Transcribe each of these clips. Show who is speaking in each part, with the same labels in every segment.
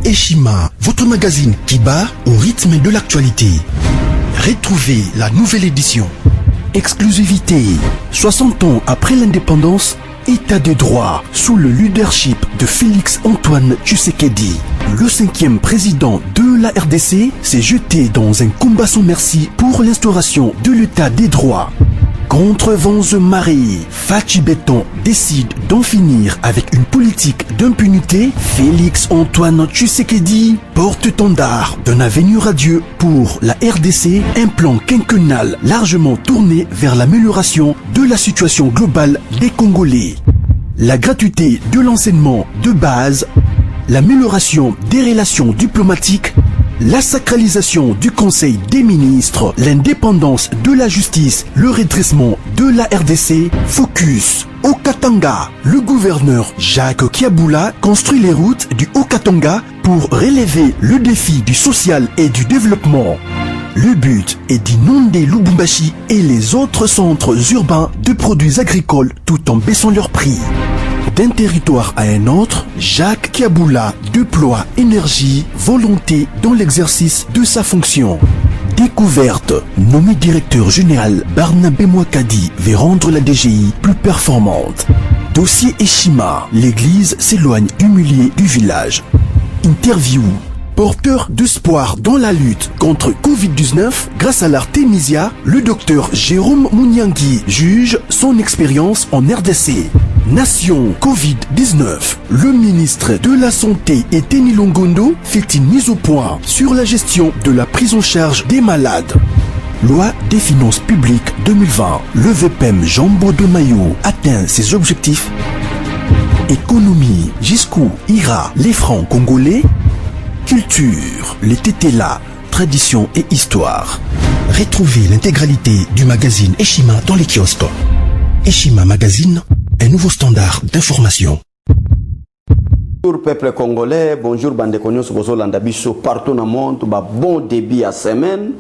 Speaker 1: Eshima, votre magazine qui bat au rythme de l'actualité. Retrouvez la nouvelle édition. Exclusivité. 60 ans après l'indépendance, État de droit sous le leadership de Félix Antoine Tshisekedi. Le 5e président de la RDC s'est jeté dans un combat sans merci pour l'instauration de l'État des droits. Contre vents et marées, Fachi Béton décide d'en finir avec une politique d'impunité. Félix Antoine Tshisekedi, porte-étendard d'un avenir radieux pour la RDC, un plan quinquennal largement tourné vers l'amélioration de la situation globale des Congolais. La gratuité de l'enseignement de base, l'amélioration des relations diplomatiques, la sacralisation du Conseil des ministres, l'indépendance de la justice, le redressement de la RDC, focus Haut-Katanga. Le gouverneur Jacques Kiaboula construit les routes du Haut-Katanga pour relever le défi du social et du développement. Le but est d'inonder Lubumbashi et les autres centres urbains de produits agricoles tout en baissant leur prix. D'un territoire à un autre, Jacques Kiaboula déploie énergie, volonté dans l'exercice de sa fonction. Découverte, nommé directeur général, Barnabé Mouakadi veut rendre la DGI plus performante. Dossier Eshima, l'église s'éloigne du milieu du village. Interview. Porteur d'espoir dans la lutte contre Covid-19, grâce à l'Artemisia, le docteur Jérôme Mouniangui juge son expérience en RDC. Nation Covid-19. Le ministre de la Santé Eteni Longondo fait une mise au point sur la gestion de la prise en charge des malades. Loi des finances publiques 2020. Le VPM Jambo de Mayo atteint ses objectifs. Économie. Jusqu'où ira les francs congolais? Culture, les tétélas, tradition et histoire. Retrouvez l'intégralité du magazine Eshima dans les kiosques. Eshima Magazine, un nouveau standard d'information.
Speaker 2: Bonjour peuple congolais, bonjour bande konyo sobozo landa biso partout dans le monde, bon début à semaine.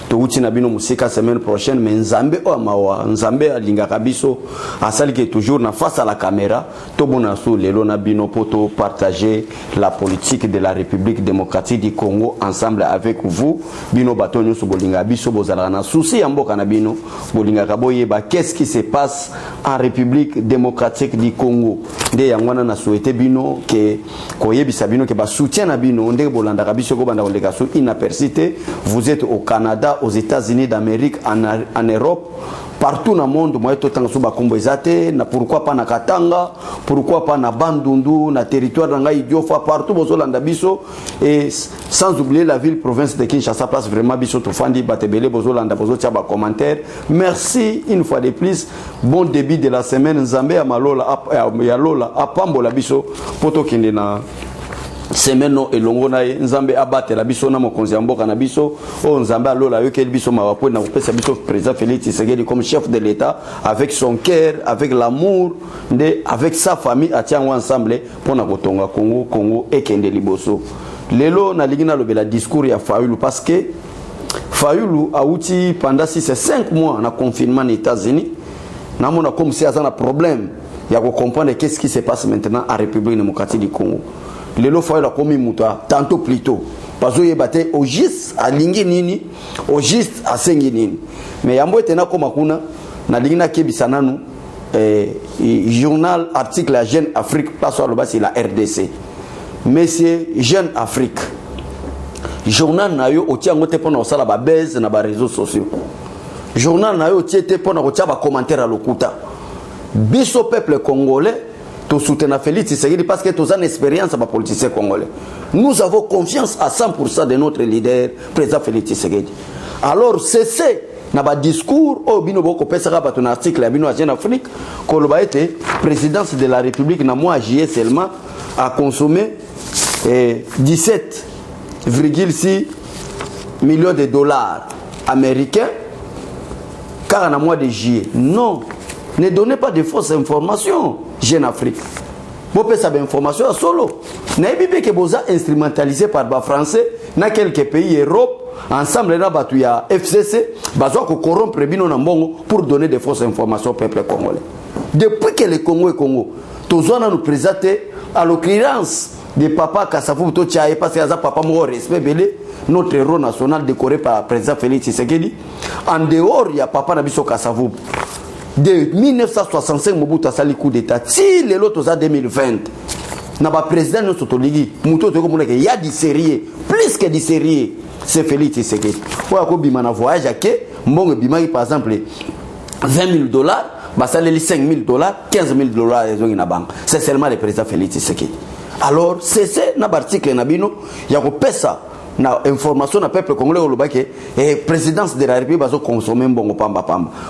Speaker 2: To uti na bino musika semaine prochaine, mais Nzambe o mawa, Nzambe alinga kabiso asali que toujours na face à la caméra, to bona sou lelo na bino poto partager la politique de la République démocratique du Congo ensemble avec vous. Bino batonyo sobolinga biso bozala na souci ya mboka na bino, bolinga kaboye ba qu'est-ce qui se passe en République démocratique du Congo. De yangwana na souhaité bino que koyebisa bino ke ba soutien na bino ndenge bolanda kabiso ko banda koleka so inapercité. Vous êtes au Canada, aux États-Unis d'Amérique, en Europe, partout dans le monde. Moi tout temps so ba kombo ezate na pourquoi pas na Katanga, pourquoi pas na Bandundu, na territoire d'anga Idiofa, partout bozo landa biso, et sans oublier la ville province de Kinshasa, place vraiment biso to fandi batebele bozo landa bozo tia ba commentaire. Merci une fois de plus. Bon début de la semaine. Nzambe ya malola ya lola apambola biso poto kende na semeno elongo na Nzambe abate la biso na mokonzi ya mboka na biso o Nzambe alola yoke biso mawapo na kopesa biso président Félix Tshisekedi comme chef de l'État avec son cœur, avec l'amour, avec sa famille atiango ensemble pour na kotonga Congo et kende liboso. Lelo na ligina lobela discours ya Fayulu parce que Fayulu a outi pendant 5 mois na confinement aux États-Unis. On a comme si il y a un problème. Il y a comprendre qu'est-ce qui se passe maintenant en République démocratique du Congo. Le lot faut la commis muta tantôt plus tôt. Parce que il battait au juste à Linginini, au juste à Senginini. Mais yambo etena comme akuna na lingina kebisana nu journal article la Jeune Afrique place sur le bas c'est la RDC. Monsieur Jeune Afrique. Journal na yo otiango te pona osala ba base na ba réseaux sociaux. Journal na yo tiete pona kotia ba commentaire à lokuta. Biso peuple congolais to soutenir Félix Tshisekedi parce que tous en expérience ba politicien congolais. Nous avons confiance à 100% de notre leader président Félix Tshisekedi. Alors cessez na ba discours au bino boko pesaka ba ton article ya bino à Jeune Afrique koloba été présidence de la République na mois juillet seulement a consommé 17,6 millions de dollars américains car en mois de juillet. Non, ne donnez pas de fausses informations, Jeune Afrique. Vous pouvez savoir information à solo. N'ayez pas que vous instrumentalisé par les Français dans quelques pays Europe, ensemble na batu ya FCC, bazo ko corrompre bino na mbongo pour donner des fausses informations au peuple congolais. Depuis que le Congo est Congo, tous on nous présenté à l'occurrence de papa Kassavou to tchaye parce que ça papa mo respect belé notre héros national décoré par président Félix Tshisekedi. En dehors il y a papa na biso Kassavou de 1965 Mobutu asali coup d'état si les lotos à 2020 na ba président no sotoligi muto to ko monake ya di sérieux plus que du sérieux c'est Félix Tshisekedi oya ko bima na voyage ake mbongo bima par exemple $20,000 bah ça les $5,000 $15,000 les na banque c'est seulement le président Félix Tshisekedi. Alors c'est na article na bino ya ko pesa na information na peuple congolais olobake et présidence de la République bazo consommer mbongo pamba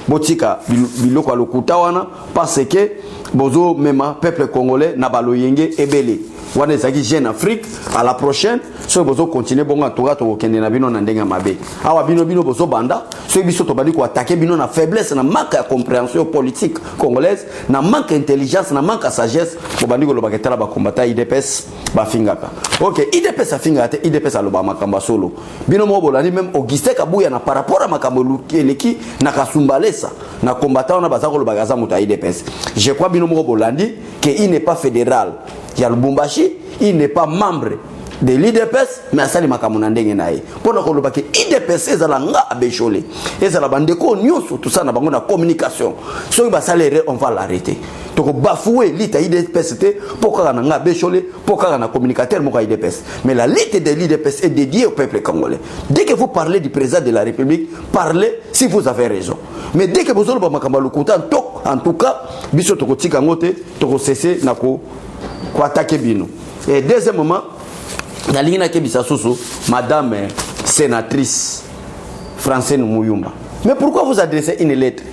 Speaker 2: botika biloko lokuta wana parce que bozo mema peuple congolais na baloyenge ebele wana ezaki jeune Afrique à la prochaine so bozo continuer bongo atoka to kende na bino na ndenga mabe awa bino bozo banda so biso to bali ko attaquer bino na faiblesse na manque de compréhension politique congolaise na manque d'intelligence na manque de sagesse bo bandi ko lobaka tala ba combattant IDPS ba fingaka OK IDPS afingaka IDPS aloba makamba solo bino mo bolani même Augustin Kabuya na par rapport à makambo eleki na kasumbalesa na combattant na bazako lobaka za muta IDPS je crois bino mo bolandi que il n'est pas fédéral il y a le Lubumbashi il n'est pas membre de l'IDPS mais asali makamuna ndenge nae pona ko lobaka IDPS ezala nga abechole ezala bandeko nyonso tout ça na bango na communication so ba salaire on va l'arrêter to bafouer l'ita IDPS pourquoi na nga abechole pourquoi na communicateur mo IDPS mais la lutte de l'IDPS est dédiée au peuple congolais. Dès que vous parlez du président de la République parlez si vous avez raison mais dès que vous allez ba makamba lokuta en tout cas biso to ko tika ngote to ko cesser na ko attaquer bino et deuxièmement la ligne qui madame sénatrice Francine Muyumba. Mais pourquoi vous adressez une lettre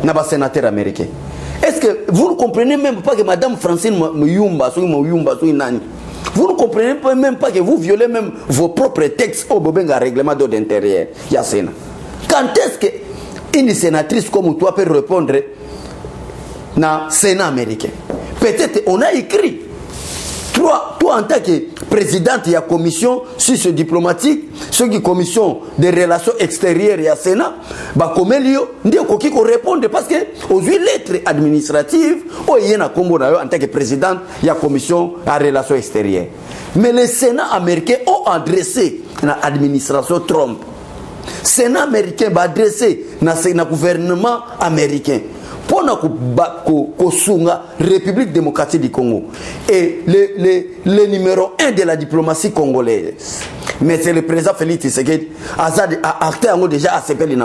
Speaker 2: à un sénateur américain? Est-ce que vous ne comprenez même pas que madame Francine Muyumba, vous ne comprenez même pas que vous violez même vos propres textes au Bobenga règlement d'ordre intérieur? Quand est-ce qu'une sénatrice comme toi peut répondre dans le Sénat américain? Peut-être on a écrit. Toi en tant que présidente de la commission socio-diplomatique, ce qui commission des relations extérieures et à Sénat, bah comme elio, ndiye koki ko répondre parce que aux lettres administratives, o yena kombo na yo en tant que présidente de la commission des relations extérieures. Mais le Sénat américain a adressé à l'administration Trump. Sénat américain va adressé na gouvernement américain. Pour la République démocratique du Congo et le numéro 1 de la diplomatie congolaise. Mais c'est le président Félix Tshisekedi a acté déjà à CPL.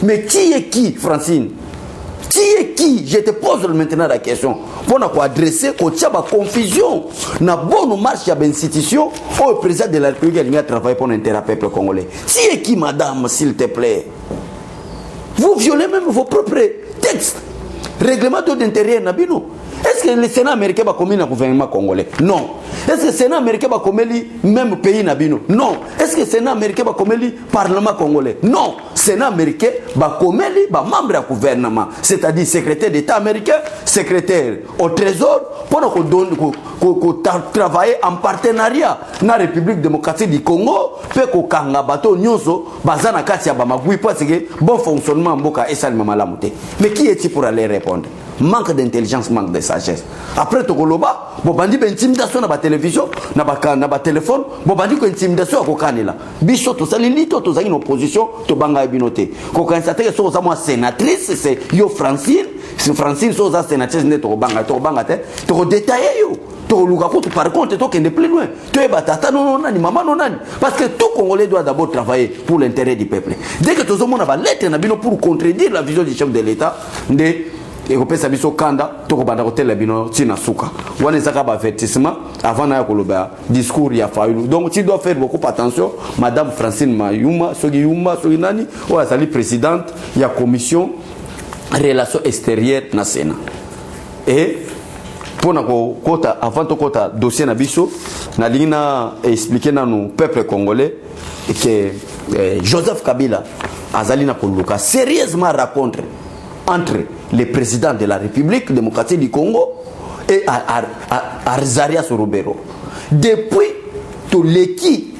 Speaker 2: Mais qui est qui, Francine? Qui est qui? Je te pose maintenant la question. Pour nous adresser la confusion. Na bonne marche de l'institution où le président de la République a travaillé pour l'intérêt du peuple congolais. Qui est qui, madame, s'il te plaît? Vous violez même vos propres textes. Règlement d'intérieur Nabino. Est-ce que le Sénat américain va commettre le gouvernement congolais? Non. Est-ce que le Sénat américain va commettre le même pays Nabino? Non. Est-ce que le Sénat américain va commettre le Parlement congolais? Non. Le Sénat américain va commettre le membre du gouvernement, c'est-à-dire secrétaire d'État américain, secrétaire au Trésor, pour travailler en partenariat dans la République démocratique du Congo, pour que bateau nyonso bazana kati ya bamagui parce que bon fonctionnement mboka esal mamalamuté. Mais qui est-il pour aller répondre? Manque d'intelligence, manque de sagesse. Après Tokoloba, bobandi ben intimidation na ba télévision, na ba téléphone, bobandi ko intimidation ko kanela. Biso to sali lito to zaki opposition to banga binoté. Ko constater que so za moi sénatrice c'est yo Francine, c'est Francine so za sénatrice ne to banga te, to détailler yo. To luka ko par contre to kende plus loin. To e batata non nani maman non nani parce que tout Congolais doit d'abord travailler pour l'intérêt du peuple. Dès que to zo mona ba lettre na bino pour contredire la vision du chef de l'État et kopesa biso kanda to ko banda hôtel bino tina suka wana zaka ba avertissement avant na koloba discours ya faulu. Donc tu dois faire beaucoup attention madame Francine Mayuma sogi nani o azali présidente ya commission relations extérieures na Sénat. Et pour na kota avant to kota dossier na biso na lingina expliquer na nous peuple congolais que Joseph Kabila azali na koluka sérieusement rencontre entre le président de la République démocratique du Congo et Arzarias Robero. Depuis tout l'équipe,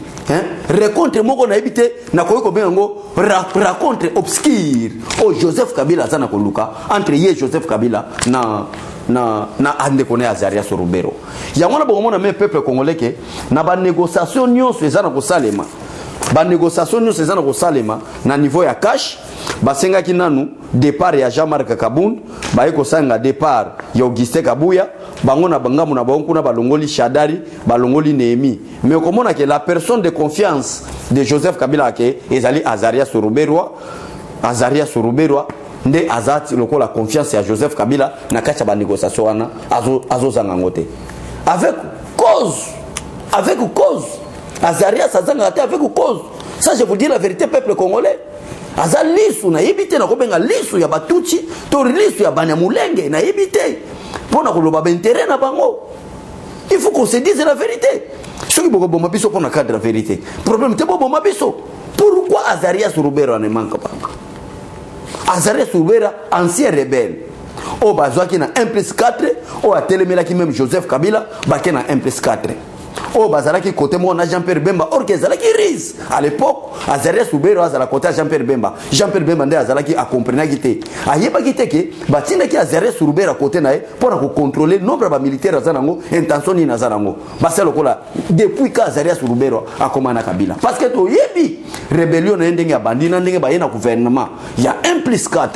Speaker 2: rencontre moko na habité na koyeko bengo rencontre obscure au Joseph Kabila zana koluka entre Joseph Kabila na na andeko ne Azaria Sorubero yango na bongo na même peuple congolais ke na ba négociation nyonso ezana ko salema ba négociation nyonso ezana ko salema na niveau ya cash basenga ki nanu départ ya Jean-Marc Kabund ba eko sanga départ ya Augustin Kabuya bango na bangamu na bango kuna balongoli Shadari balongoli Néhémie mais komona que la personne de confiance de Joseph Kabila ke ezali Azaria Sorubero nde azati loko la confiance ya Joseph Kabila na kacha ba négociation wana azo zanga ngote avec cause Azaria sazanga te avec cause ça je vous dis la vérité peuple congolais aza lisu na yibite na kobenga lisu ya batuchi to lisu ya banyamulenge na yibite pona koloba intérêt na bango il faut qu'on se dise la vérité ce qui boko bomba biso pona cadre la vérité problème te bobo mabiso pourquoi Azaria Sorubero ne manque pas Azaria Sorubero ancien rebelle o bazwaki na 1+4 o atelemela ki même Joseph Kabila baki na 1+4 o bazalaki côté mon Jean-Pierre Bemba or que zalaki rise à l'époque Azaria Sorubero azala côté Jean-Pierre Bemba nde azalaki a comprendre gité ayeba gité ke batinda ki Azaria Sorubero côté nae pour ko contrôler nombre ba militaire azanango intention ni nazanango baselo kola depuis que Azaria Sorubero a commandé Kabila parce que to yebi rébellion na ndenge ya bandina ndenge ba yena gouvernement il y a 1+4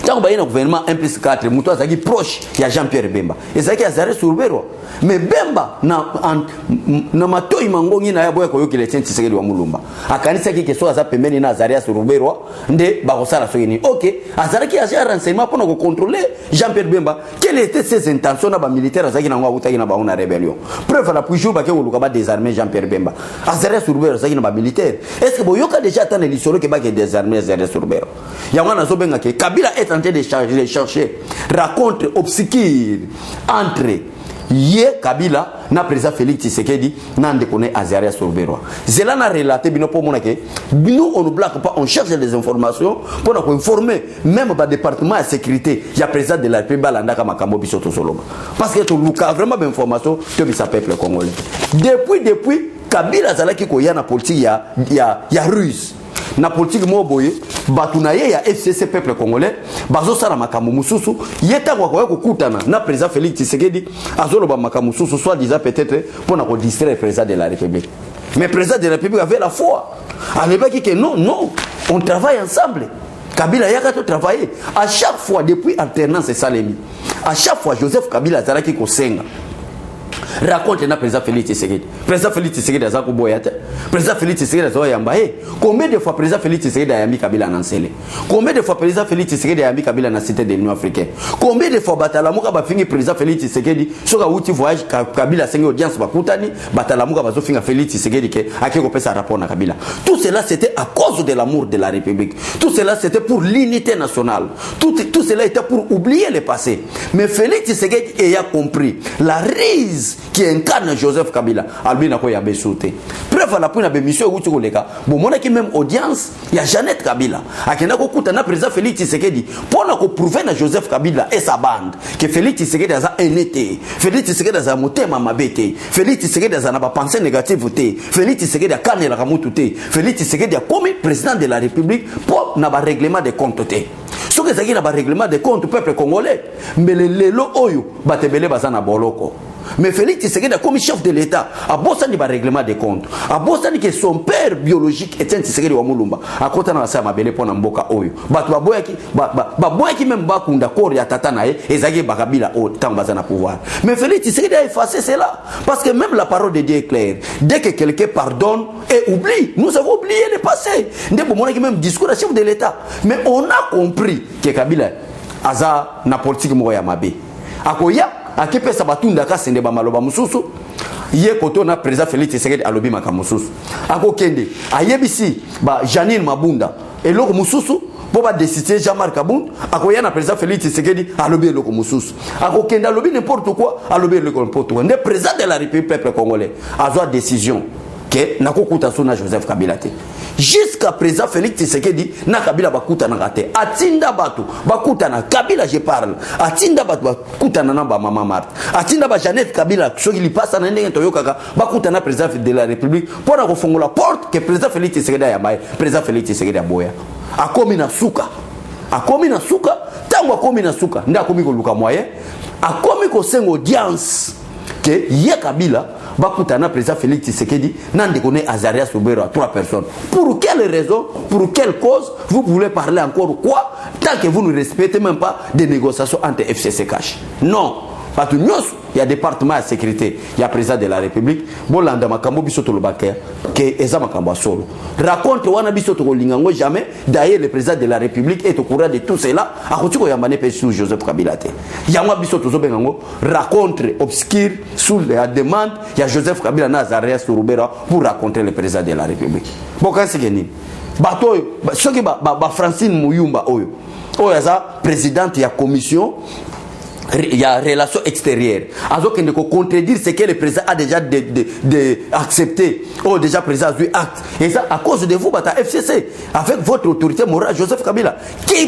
Speaker 2: tant que le gouvernement 1+4 muto azaki proche ya Jean-Pierre Bemba ezaki Azaria Sorubero mais Bemba na matoi mangongi na yaboya koyoki le tient Tshisekedi wa Mulumba akanisa ki keso aza pembeni na Azaria Sorubero nde bakosala sokini OK azalaki aja renseignement pour ko contrôler Jean-Pierre Bemba quelles étaient ses intentions na ba militaire azaki na ngwa utaki na ba ona rébellion preuve la plus jour ba ke oluka ba désarmer Jean-Pierre Bemba Azaria Sorubero azaki na ba militaire est-ce que boyoka déjà tant les solo ke ba ke désarmer Azaria Sorubero yango na zobenga ke Kabila est en train de chercher raconte obscure entre Kabila na président Félix Tshisekedi na ndekone Azaria Sorubero zela na relater bino po mona ke nous on ne blague pas on cherche des informations pour nous informer même ba département de sécurité il y a président de la République balandaka makambo biso to soloba parce que to luka vraiment d'informations to bisa peuple congolais depuis Kabila zalaki ko ya na politique ya ruse na politique mo boye batu na ye ya FCC peuple congolais bazo sala makambo mususu yeta kwa ko kutana na président Félix Tshisekedi azoloba makambo mususu soit disant peut-être pour na ko distraire président de la République mais président de la République avait la foi alebaki que non on travaille ensemble Kabila yaka to travailler à chaque fois depuis alternance Salemi à chaque fois Joseph Kabila zalaki ko senga raconte na président Félix Tshisekedi azako boyate président Félix Tshisekedi azo yamba combien de fois président Félix Tshisekedi a yambi Kabila na nsele combien de fois président Félix Tshisekedi a yambi Kabila na cité de l'Union africaine combien de fois batalamuka ba fingi président Félix Tshisekedi soka uti voyage Kabila sengi audience bakutani batalamuka bazo finga Félix Tshisekedi ke akeko pesa rapport na Kabila tout cela c'était à cause de l'amour de la République tout cela c'était pour l'unité nationale tout cela était pour oublier le passé mais Félix Tshisekedi a compris la rise qui incarne Joseph Kabila albina ko ya besouté preuve à la point na bémission uti ko leka bon mona ki même audience ya Jeannette Kabila akenda ko kuta na président Félix Tshisekedi pour na ko prouver na Joseph Kabila et sa bande que Félix Tshisekedi a honnêteté Félix Tshisekedi a motema mabete Félix Tshisekedi a na ba pensée négative té Félix Tshisekedi a kanela ka mutu té Félix Tshisekedi a comme président de la République pour na ba règlement de compte té ce que ça qui na ba règlement de compte peuple congolais mais le lelo oyo batebele bazana boloko. Mais Félix Tshisekedi a comme chef de l'État a bossani ba règlement des comptes a bossani que son père biologique est un Tshisekedi wa Mulumba a kota na sa mabele pona mboka oyo batu baboyaki même bakunda kor ya tata na ye ezaki bakabila o tamba za na pouvoir mais Félix Tshisekedi a effacé cela parce que même la parole de Dieu est claire dès que quelqu'un pardonne et oublie nous avons oublié le passé ndebo mona ki même discours à chef de l'État mais on a compris que Kabila aza na politique mo ya mabe akoya akipesa batunda kasende ba maloba mususu ye koto na président Félix Tshisekedi alobi makamususu akokende ayebisi ba Janine Mabunda eloko mususu po ba décider Jean-Marc Kabund akoya na président Félix Tshisekedi alobi eloko mususu akokende alobi n'importe quoi alobi eloko n'importe quoi le président de la République peuple congolais a droit décision que nakokuta sona Joseph Kabila te jusqu'à présent Félix Tshisekedi na Kabila bakuta na gate atinda batu bakuta na Kabila je parle atinda batu bakuta na ba mama Marthe atinda ba Jeannette Kabila soki li passa na ndenge toyokaka bakuta na président de la République pour na kofongola porte que président Félix Tshisekedi ya baye président Félix Tshisekedi aboya akomi na suka ntango akomi na suka nda akomi koluka moyen akomi kosenga audience que ye Kabila bakutana président Félix Tshisekedi nande connaît Azarias Soubero à 3 personnes. Pour quelle raison, pour quelle cause vous voulez parler encore quoi tant que vous ne respectez même pas des négociations entre FCC Cash? Non. Parce que nous, il y a département de sécurité, il y a président de la République, Bolanda Makambo Bisoto Lobake, qui est Makambo Solo. Raconte Wana Bisoto Lingango jamais, d'ailleurs le président de la République est au courant de tout cela, à côté de Yamane sous Joseph Kabila. Yamwa Bisoto Zobengango raconte obscur sous la demande, il y a Joseph Kabila Nazaria Sourubera pour raconter le président de la République. Bon, quand c'est gagné, bateau, ce qui est Francine Mouyumba, présidente de la commission. Il y a relation extérieure. Alors qu'il ne faut contredire ce que le président a déjà accepté. Ou déjà président a eu acte. Et ça, à cause de vous, bata FCC, avec votre autorité morale, Joseph Kabila.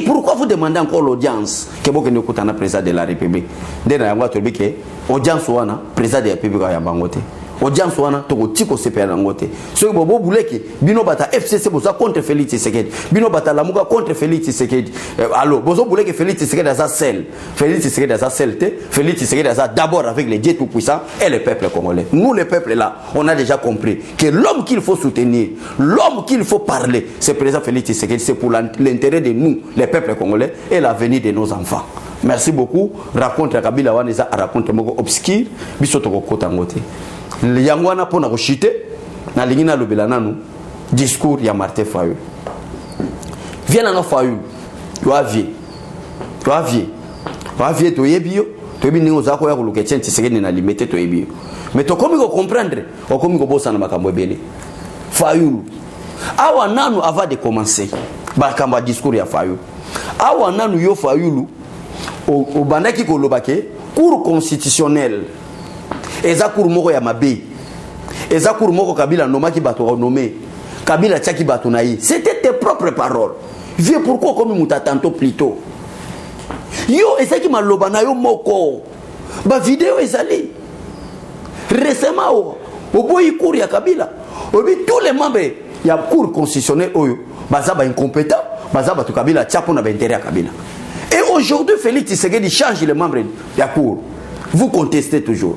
Speaker 2: Pourquoi vous demandez encore l'audience? Que vous ne coûtez un président de la République. Dès que vous avez audience, président de la République a bangoté. Audience wana toko tiko CPA nangote. Ce que vous voulez que bino bata FCC boza contre Félix Tshisekedi. Bino bata lamuka contre Félix Tshisekedi. Alors, vous voulez que Félix Tshisekedi a sa selle. Félix Tshisekedi a sa selle. Félix Tshisekedi a sa d'abord avec les dieux tout-puissants et le peuple congolais. Nous, le peuple là, on a déjà compris que l'homme qu'il faut soutenir, l'homme qu'il faut parler, c'est le président Félix Tshisekedi. C'est pour l'intérêt de nous, les peuples congolais et l'avenir de nos enfants. Merci beaucoup. Raconte la Kabila Waneza, raconte moko obscur, bisotoko kotangote. Yangwana pona kochite na lingina lobela nanu discours ya Martin Fayulu. Viens na Fayulu. Tu aviez to yebio, to yebi ningo zako ya kuluke chen Tshisekedi na limite to yebio. Mais to komi ko comprendre, o komi ko bosa na makambo ebele. Fayulu. Awa nanu avant de commencer, ba kamba discours ya Fayulu. Awa nanu yo Fayulu o bandaki ko lobake cour constitutionnelle. Eza cour moko ya mabe. Eza cour moko Kabila nomaki bato nommé. Kabila tchaki bato naï. C'était tes propres paroles. Viens pourquoi comme muta tantôt plus tôt. Yo eza ki maloba na yo moko. Ba vidéo ezali. Récemment au boyi cour ya Kabila. Obi tous les membres ya cour constitutionnelle oyo baza ba incompétent, baza bato Kabila tchapo na ba intérêt à Kabila. Et aujourd'hui Félix Tshisekedi change les membres de la cour. Vous contestez toujours.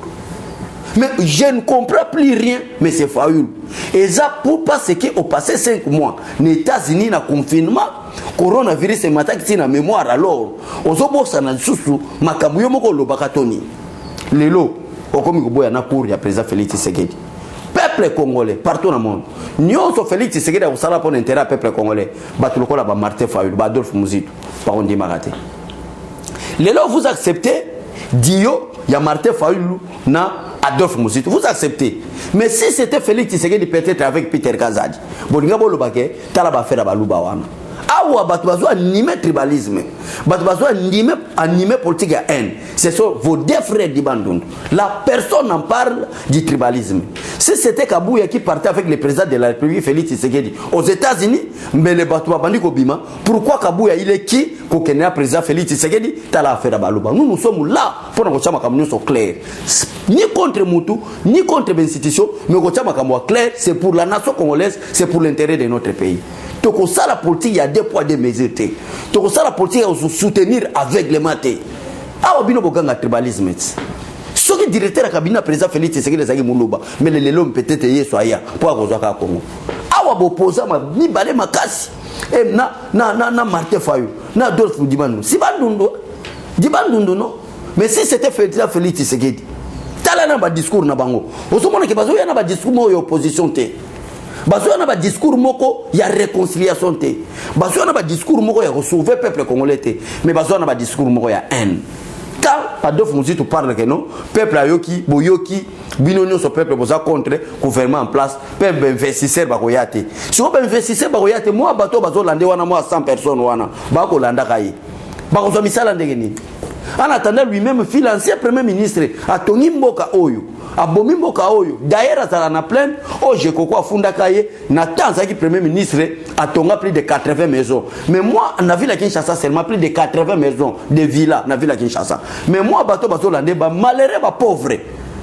Speaker 2: Mais je ne comprends plus rien, mais c'est Fayulu. Et ça pour parce qu'au passé 5 mois, les États-Unis na confinement, coronavirus et matin qui na mémoire alors, on se bosse na susu, makabuyo moko lo bakatoni. Lelo, okomi koboya na cour ya président Félix Tshisekedi. Peuple congolais partout dans le monde. Nyonso Félix Tshisekedi a sala pour intérêt peuple congolais. Batuluko la ba Martin Fayulu, ba Adolphe Muzito, par on dit marate. Lelo vous acceptez Dio, ya Martin Fayulu na Adolphe Muzito, vous acceptez. Mais si c'était Félix Tshisekedi peut-être avec Peter Kazadi, bolinga bolo bake tala ba fera baluba wana. Awa batu bazo animer tribalisme. Batu bazo animer politique à haine. Ce sont vos deux frères d'Ibandund. La personne en parle du tribalisme. Si c'était Kabouya qui partait avec le président de la République Félix Tshisekedi aux États-Unis, mais les batu bandi kobima, pourquoi Kabouya il est qui kokenya président Félix Tshisekedi tala fera baluba. Nous sommes là pour que chama kamunyo soit clair. Ni contre Moutou, ni contre l'institution, mais que chama kamunyo clair, c'est pour la nation congolaise, c'est pour l'intérêt de notre pays. Donc ça la politique il y a 2 poids 2 mesures. Donc ça la politique il faut soutenir aveuglément. Ah obino boganga tribalisme. Ce qui directeur cabinet président Félix Tshisekedi zaki muluba mais le lelo peut-être yeso aya pour kozwaka Congo. Ah wa bopoza ma ni bale makasi. Et na Martin Fayulu, na Adolphe Dibandu. Si Dibandu non. Mais si c'était Félix Tshisekedi. Tala na ba discours na bango. Osomona ke bazo ya na ba discours mo opposition te. Bazo na ba discours moko ya réconciliation te. Bazo na ba discours moko ya sauver peuple congolais te. Mais bazo na ba discours moko ya haine. Quand Adolphe Muzito parle que non, peuple ayoki, boyoki, binonyo so peuple boza contre gouvernement en place, peuple investisseur bakoyate. Si on investisseur bakoyate, moi bato bazo lande wana moi 100 personnes wana, bako landa kai. Bako zo misala ndenge ni. En attendant lui-même fil ancien premier ministre a Tony Mboka Oyo. Abomi Mboka Oyo. D'ailleurs à la plaine, oh je koko afunda kaye, Nathan Zaki premier ministre a tonga plus de 80 maisons. Mais moi na ville à Kinshasa seulement plus de 80 maisons, des villas na ville à Kinshasa. Mais moi bato bato lande ba malheureux ba pauvre.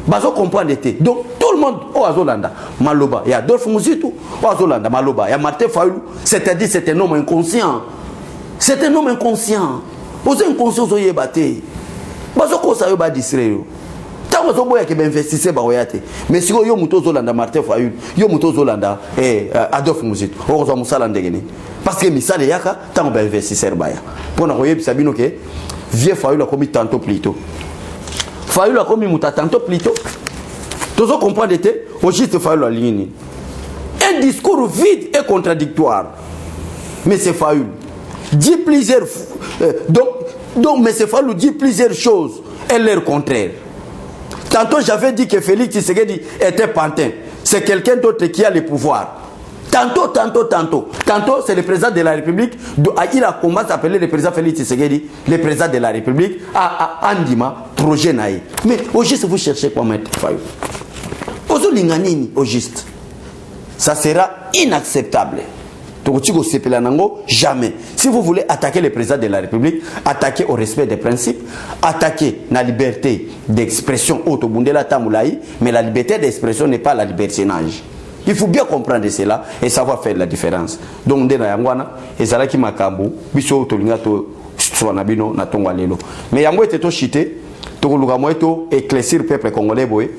Speaker 2: Bazo comprendre été. Donc tout le monde au Azolanda, Maloba, il y a Adolphe Muzito, au Azolanda, Maloba, il y a Martin Fayulu, c'est-à-dire c'est un homme inconscient. C'est un homme inconscient. Vous avez conscience de battre. Parce que ça va distraire. Tant que vous avez investissé, mais si vous avez Zolanda Martin Fayul, vous avez Zolanda Adolphe Mouzit, vous avez Moussala Ndegene. Parce que Missale Yaka, tant que vous avez investissé, pour nous voyez, Sabino que vieux Fayul a commis tantôt plus tôt. Fayul a commis tantôt plus tôt. Tout ça comprend d'été, au juste Fayul a ligne. Un discours vide et contradictoire. Mais c'est Fayul. Dit plusieurs donc M. Fayul dit plusieurs choses et leur contraire. Tantôt j'avais dit que Félix Tshisekedi était pantin. C'est quelqu'un d'autre qui a le pouvoir. Tantôt c'est le président de la République. Il a commencé à appeler le président Félix Tshisekedi le président de la République à Andima, projet Naï. Mais au juste vous cherchez quoi mettre Fayul. Au juste. Ça sera inacceptable. Jamais. Si vous voulez attaquer le président de la République, attaquer au respect des principes, attaquer la liberté d'expression, mais la liberté d'expression n'est pas la libertinage. Il faut bien comprendre cela et savoir faire la différence. Donc, dès Yangwana, et ça qui m'a cambo, biso tolinga to swanabino na tongwalelo. Mais yango était to chité, to lugamwe to éclaircir peuple congolais boy.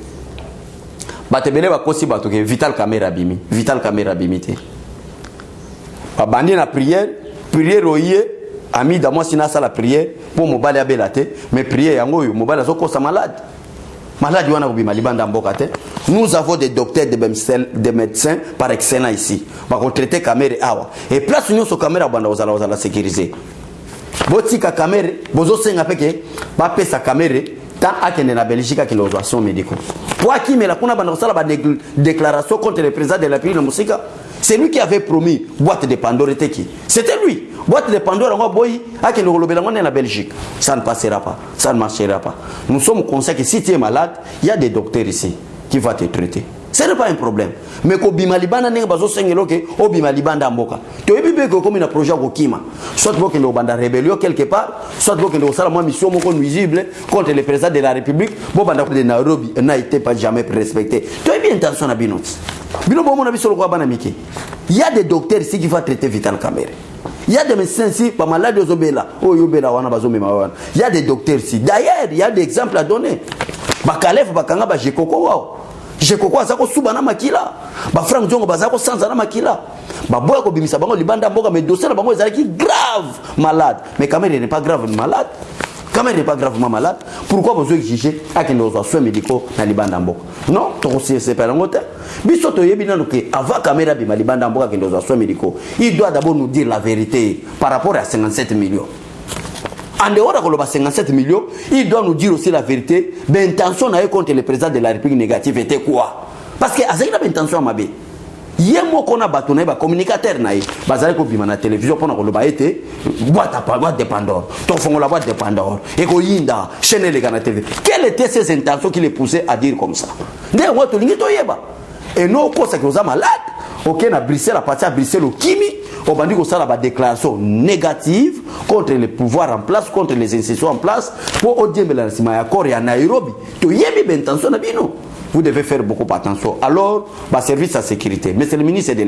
Speaker 2: Batebele ba kosi batoke Vital Kamerhe bimité. Bandi na prière oye ami d'amoi sina la prière pour mobali abelate mais prière yango yo mobali azoko sa malade wana kubima libanda mboka te. Nous avons des docteurs des médecins par excellence ici ba ko traiter Kamerhe awa et place nous so Kamerhe banda ozala sécuriser botika Kamerhe bozo senga peke ba pesa Kamerhe tant akende na Belgique qui les soins médicaux pour qui mais la kuna banda osala ba déclaration contre le président de la République na Musika. C'est lui qui avait promis boîte de Pandore qui. C'était lui. Boîte de Pandore en boy à qui nous relevons en Belgique. Ça ne passera pas. Ça ne marchera pas. Nous sommes conscients que si tu es malade, il y a des docteurs ici qui vont te traiter. Ce n'est pas un problème. Mais quand Bimalibana n'est pas au Sénégal, au Bimalibanda Mboka. Tu as vu que comme un projet au Kima, soit que nous avons rébellion quelque part, soit que nous avons une mission nuisible contre le président de la République. Bon, de Nairobi n'a été pas jamais respecté. Tu as bien intention à Binot. Il y a des docteurs ici qui vont traiter Vital Kamerhe. Il y a des médecins ici, pas malade de Zobela. Il y a des docteurs ici. D'ailleurs, il y a des exemples à donner. Bakalef, Bakanga, Jekoko. Jekoko, Azako Subana Makila. Frank Djongo, Bazako Sanzana Makila. Baboya Kobimisa Bango, Libanda Boga, mais dossier de Bango, Zaki grave malade. Mais Kamerhe n'est pas grave malade. Kamerhe n'est pas gravement malade. Pourquoi vous exiger à qu'il nous soins médicaux dans les bandes d'Ambo? Non, c'est pas un hôtel. Avant Kamerhe Bima les bandes d'Ambo à qu'il nous soins médicaux, il doit d'abord nous dire la vérité par rapport à 57 millions. En dehors de 57 millions, il doit nous dire aussi la vérité. L'intention contre le président de la République négative était quoi? Parce que Azek a l'intention à Mabé. Yemo kona batoné ba communicateur naï bazali ko bima na télévision pona ko loba été boîte de Pandore to fongo la boîte de Pandore et ko yinda chaîne les gana TV. Quelles étaient ces intentions qui les poussaient à dire comme ça? Ndé ngo to lingi to yeba et non ko ça que nous a malade OK na Bruxelles à partir de Bruxelles au Kimi au bandi ko sala ba déclaration négative contre les pouvoirs en place, contre les institutions en place pour odiembela sima ya corps ya Nairobi to yebi bentention na bino. Vous devez faire beaucoup attention. Alors, service à sécurité. Mais c'est le ministre de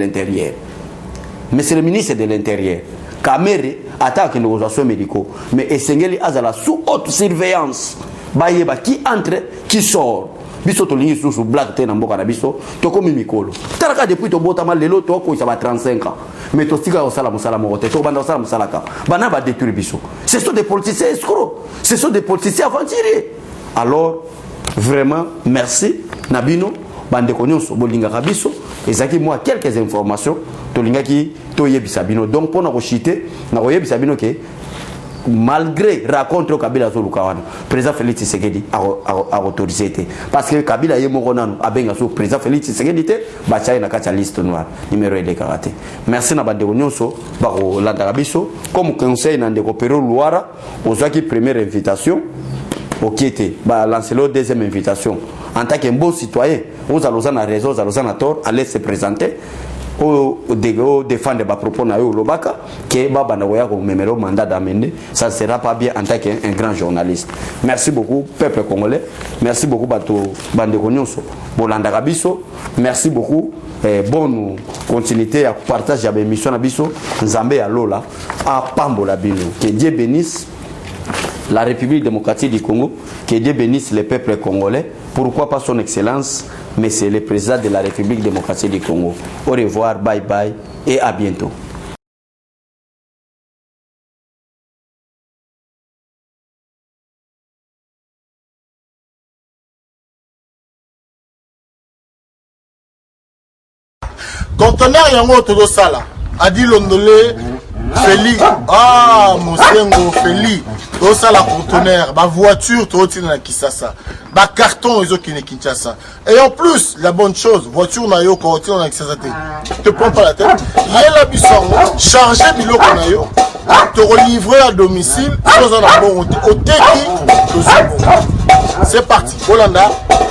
Speaker 2: l'Intérieur. Kamerhe attaque nos soins médicaux. Mais Essengeli Azala sous haute surveillance. Bayeba qui entre, qui sort. Biso to lingi sous blague te na mboka na biso. To komi mikolo. Taraka depuis to bota mal lelo to ko ça va 35 ans. Mais to stika osala musala mokote. To banda osala musala ka. Bana ba détruire biso. Ce sont des politiciens escrocs. Ce sont des politiciens aventuriers. Alors, vraiment, merci. Nabino, Bandekonyo, Bolinga Rabiso, et Zaki, moi, quelques informations, Tolingaki, Toye Bisabino. Donc, pour nous chiter, nous Bisabino que malgré raconte Kabila Zolukawana, président Félix Tshisekedi a autorisé. Parce que Kabila est mort, a bien sûr, président Félix Tshisekedi, Bachaï na kacha liste noire, numéro de karaté. Merci Nabandekonyo, Baro Landarabiso, comme conseil dans des opéros Loira, aux Zaki, première invitation. Ok, lancer la deuxième invitation. En tant qu'un bon citoyen, vous allez avoir raison, vous allez avoir tort, allez se présenter, défendre les propos na Lobaka, que Baba Naoya comme numéro mandat d'amener, ça ne sera pas bien en tant qu'un grand journaliste. Merci beaucoup, peuple congolais. Merci beaucoup, Bato Bandekonyoso, Bolanda Rabiso. Merci beaucoup. Bonne continuité à partager avec mission Abiso, Nzambe à Lola, à Pambola Bino. Que Dieu bénisse la République démocratique du Congo, que Dieu bénisse les peuples congolais, pourquoi pas son excellence, mais c'est le président de la République démocratique du Congo. Au revoir, bye bye et à bientôt.
Speaker 3: Conteneur yango todo sala adi londolé Feli Mosengo Feli to sala conteneur ba voiture to tina na Kisasa ba carton ezo kine Kinshasa et en plus la bonne chose voiture na yo ko tina na Kisasa te prends pas la tête yela bisango charger biloko na yo te relivrer à domicile sans un bon au teki to c'est parti Bolanda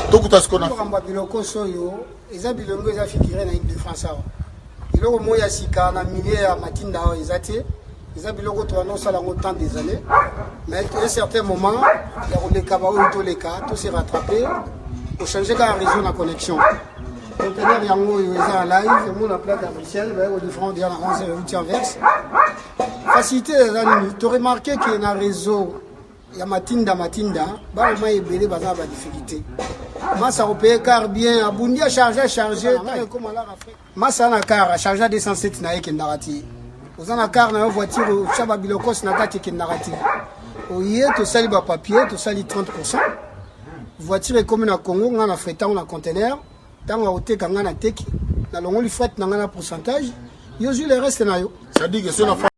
Speaker 3: to kutaskona
Speaker 4: biloko soyo eza bilongo eza figuré na équipe de France awa biloko moya sika na milieu ya matinda awa eza te eza biloko to wana osala ngo tant des années mais à un certain moment ya koleka baoyo toleka to se rattraper pour changer ka réseau na connexion conteneur yango oyo eza en live emona plate à Bruxelles baye kodifrant dia na 11 verse facilité eza nini to remarqué que na réseau ya matinda bana ebele baza ba difficulté massa opé car bien abundi a charger comme à la Afrique massa na car a charger 207 na yeke ndarati ozana car na voiture chaba bilokos na kati ke ndarati oye to sali ba papier to sali 30% voiture comme na Congo ngana fretant na conteneur tanga oteka ngana teki na longoli fret na ngana pourcentage yo ju le reste na yo
Speaker 3: ça dit que c'est